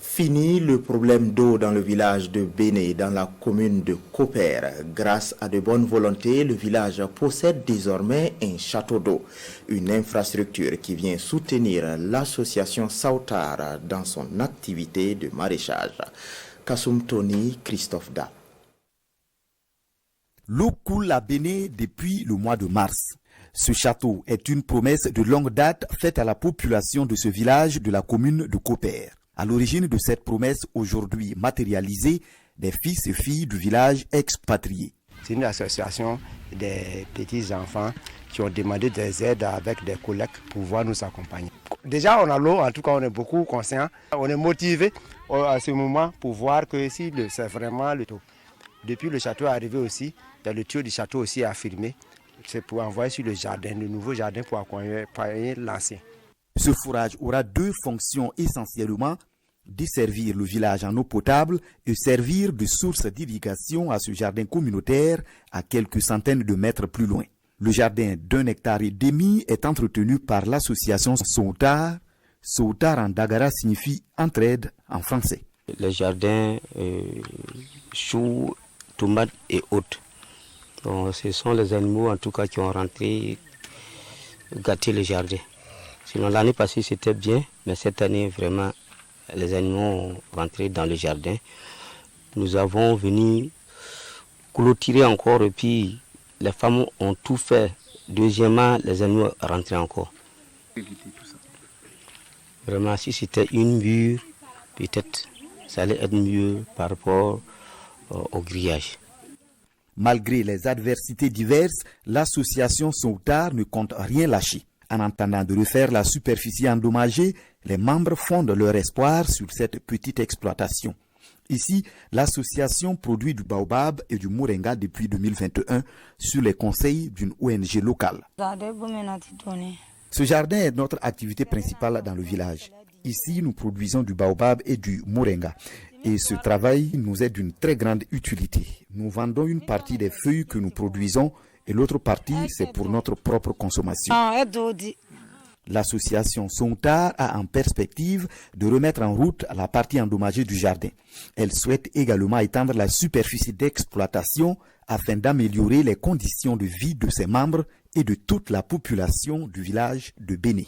Fini le problème d'eau dans le village de Béné, dans la commune de Koper. Grâce à de bonnes volontés, le village possède désormais un château d'eau, une infrastructure qui vient soutenir l'association Sautar dans son activité de maraîchage. Kassoum Tony, Christophe Da. L'eau coule à Béné depuis le mois de mars. Ce château est une promesse de longue date faite à la population de ce village de la commune de Koper. À l'origine de cette promesse aujourd'hui matérialisée, des fils et filles du village expatriés. C'est une association des petits-enfants qui ont demandé des aides avec des collectes pour pouvoir nous accompagner. Déjà, on a l'eau, en tout cas, on est beaucoup conscients. On est motivés à ce moment pour voir que si c'est vraiment le taux. Depuis le château est arrivé aussi, il y a le tuyau du château aussi affirmé. C'est pour envoyer sur le jardin, le nouveau jardin pour accompagner l'ancien. Ce fourrage aura deux fonctions essentiellement: desservir le village en eau potable et servir de source d'irrigation à ce jardin communautaire à quelques centaines de mètres plus loin. Le jardin d'1,5 hectare est entretenu par l'association Sautar. Sautar en Dagara signifie entraide en français. Le jardin, choux, tomates et autres. Donc, ce sont les animaux en tout cas qui ont rentré, gâté le jardin. Sinon l'année passée c'était bien, mais cette année vraiment les animaux ont rentré dans le jardin. Nous avons venu clôturer encore et puis les femmes ont tout fait. Deuxièmement, les animaux rentraient encore. Vraiment, si c'était une mur, peut-être ça allait être mieux par rapport au grillage. Malgré les adversités diverses, l'association Sautar ne compte rien lâcher. En entendant de refaire la superficie endommagée, les membres fondent leur espoir sur cette petite exploitation. Ici, l'association produit du baobab et du moringa depuis 2021 sur les conseils d'une ONG locale. Ce jardin est notre activité principale dans le village. Ici, nous produisons du baobab et du moringa. Et ce travail nous est d'une très grande utilité. Nous vendons une partie des feuilles que nous produisons et l'autre partie, c'est pour notre propre consommation. L'association Sautar a en perspective de remettre en route la partie endommagée du jardin. Elle souhaite également étendre la superficie d'exploitation afin d'améliorer les conditions de vie de ses membres et de toute la population du village de Béné.